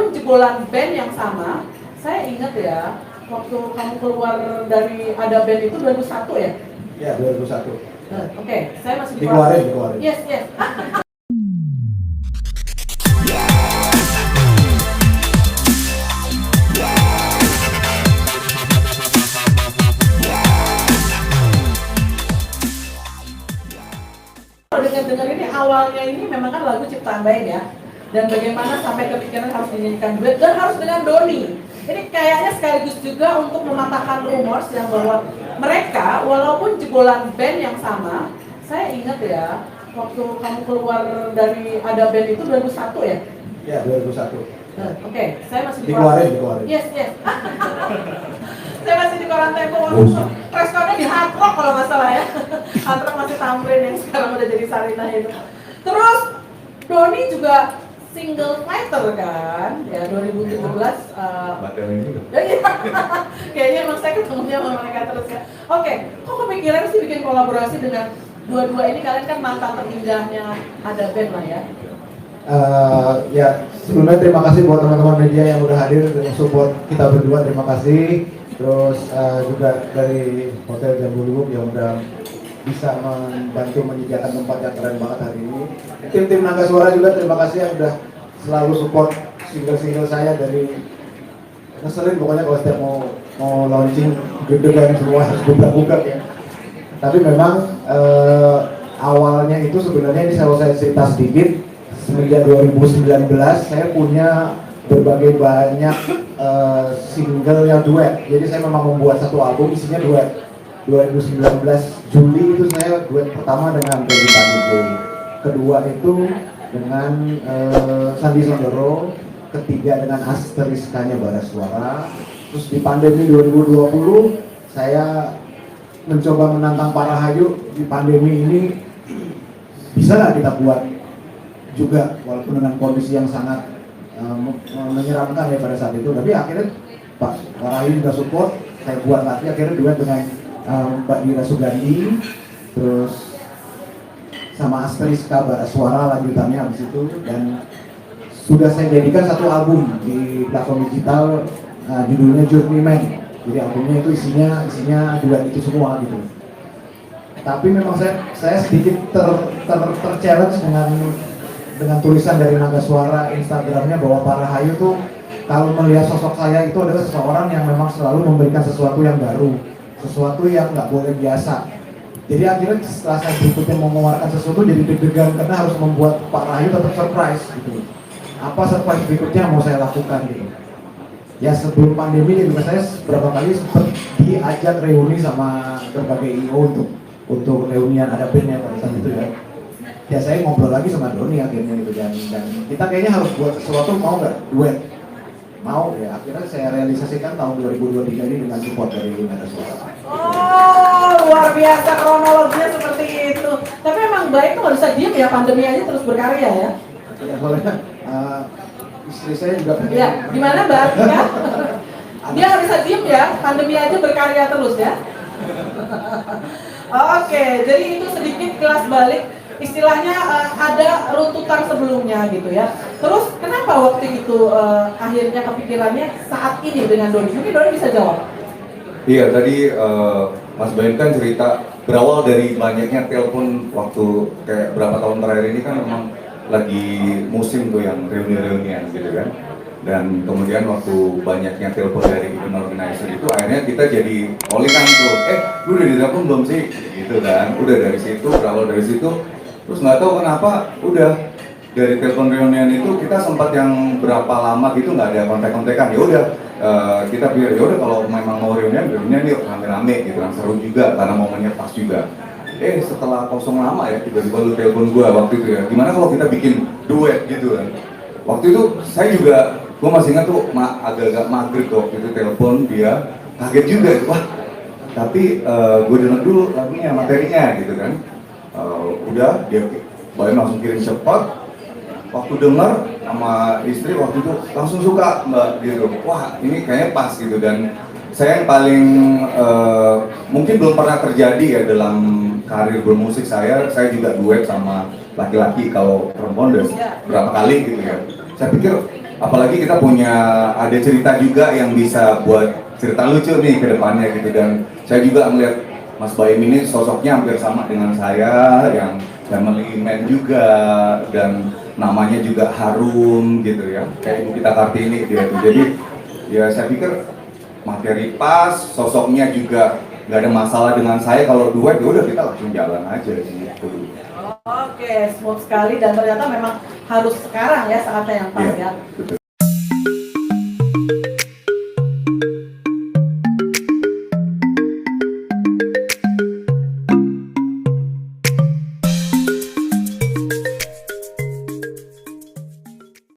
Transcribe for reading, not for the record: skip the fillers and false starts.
walaupun jebolan band yang sama, saya ingat ya, waktu kamu keluar dari ada band itu 2001 ya? Ya, 2001. Oke, saya masih dikeluarin. Yes. Dengar ini awalnya ini memang kan lagu ciptaan Baen ya, dan bagaimana sampai kepikiran harus dinyanyikan duet dan harus dengan Doni. Ini kayaknya sekaligus juga untuk mematahkan rumors yang bahwa mereka walaupun jebolan band yang sama, saya ingat ya, waktu kamu keluar dari ada band itu 2001 ya? Ya, 2001. Oke, saya masih dikeluarin. Yes. Saya masih di Koran Tempo, responnya di Hard Rock kalau nggak salah ya. Hard Rock masih Tamrin yang sekarang udah jadi Sarinah itu. Terus Doni juga single fighter kan, ya 2017. Kayaknya emang saya ketemunya sama mereka terus ya. Oke, kok kepikiran sih bikin kolaborasi dengan dua-dua ini? Kalian kan mantan terindahnya ada band lah ya. Ya, sebelumnya terima kasih buat teman-teman media yang udah hadir dan support kita berdua, terima kasih. Terus juga dari Hotel Jambu Lubuk yang udah bisa membantu menyediakan tempat yang keren banget hari ini. Tim Naga Suara juga terima kasih yang udah selalu support single-single saya dari ngeselin pokoknya kalau setiap mau launching gede-gedean semua harus buka-buka ya. Tapi memang awalnya itu sebenarnya ini saya cerita sedikit. Semenjak 2019 saya punya berbagai banyak single yang duet. Jadi saya memang membuat satu album isinya duet. 2019 Juli itu saya duet pertama dengan Reddy Panike, kedua itu dengan Sandi Sondoro, ketiga dengan Asteriskanya Bara Suara. Terus di pandemi 2020 saya mencoba menantang para hayu di pandemi ini, bisa nggak kita buat juga walaupun dengan kondisi yang sangat menyeramkan ya pada saat itu. Tapi akhirnya Pak Warayu juga support, saya buat lagi akhirnya duet dengan Mbak Dira Sugandi, terus sama Asteriska Bara Suara lanjutannya habis itu, dan sudah saya jadikan satu album di platform digital, judulnya Journeyman. Jadi albumnya itu isinya duet itu semua gitu. Tapi memang saya sedikit ter-challenge dengan tulisan dari Naga Suara Instagramnya bahwa para hayu tuh kalau melihat sosok saya itu adalah seseorang yang memang selalu memberikan sesuatu yang baru, sesuatu yang nggak boleh biasa. Jadi akhirnya setelah saya berikutnya mau mengeluarkan sesuatu jadi deg-degan karena harus membuat Pak Rahayu tetap surprise gitu. Apa surprise berikutnya yang mau saya lakukan gitu. Ya sebelum pandemi juga saya beberapa kali sempat diajak reuni sama berbagai IO untuk reunian ada bandnya pada saat itu ya. Ya saya ngobrol lagi sama Doni akhirnya gitu, dan kita kayaknya harus buat sesuatu, mau nggak duet? Mau ya, akhirnya saya realisasikan tahun 2023 ini dengan support dari Naga Suara. Oh, luar biasa kronologinya seperti itu. Tapi emang baik tuh nggak bisa diem ya, pandemi aja terus berkarya ya. Ya soalnya istri saya juga pengen. Ya, gimana Mbak Artika? Dia nggak bisa diem ya, pandemi aja berkarya terus ya. Oke, jadi itu sedikit kelas balik. Istilahnya ada runtutan sebelumnya gitu ya. Terus kenapa waktu itu akhirnya kepikirannya saat ini dengan Doni? Mungkin Doni bisa jawab. Iya, tadi Mas Baen kan cerita berawal dari banyaknya telepon waktu kayak berapa tahun terakhir ini kan memang lagi musim tuh yang reuni-reunian gitu kan. Dan kemudian waktu banyaknya telepon dari event organizer itu akhirnya kita jadi olikan tuh, lu udah ditelepon belum sih? Gitu kan, udah dari situ, berawal dari situ. Terus nggak tahu kenapa udah dari telepon reunian itu kita sempat yang berapa lama gitu nggak ada kontak-kontakan. Ya udah kita biar ya udah kalau memang mau reunian yuk rame-rame gitu kan, seru juga karena momennya pas juga. Setelah kosong lama ya tiba-tiba lu telepon gua waktu itu ya, gimana kalau kita bikin duet gitu kan. Waktu itu saya juga, gua masih ingat tuh agak-agak maghrib waktu itu telepon dia, kaget juga itu, wah tapi gue denger dulu lagunya, materinya gitu kan. Udah dia Baen langsung kirim cepat. Waktu dengar sama istri waktu itu langsung suka Mbak gitu. Wah ini kayaknya pas gitu, dan saya yang paling mungkin belum pernah terjadi ya dalam karir bermusik saya juga duet sama laki-laki. Kalau perempuan udah berapa kali gitu ya. Saya pikir apalagi kita punya ada cerita juga yang bisa buat cerita lucu nih ke depannya gitu. Dan saya juga melihat Mas Baim ini sosoknya hampir sama dengan saya, yang family man juga, dan namanya juga harum gitu ya, kayak Ibu Kita Kartini dia tuh. Jadi ya saya pikir materi pas, sosoknya juga nggak ada masalah dengan saya. Kalau duet ya udah kita langsung jalan aja gitu. Oke, smooth sekali dan ternyata memang harus sekarang ya saatnya yang pas Iya, ya. betul.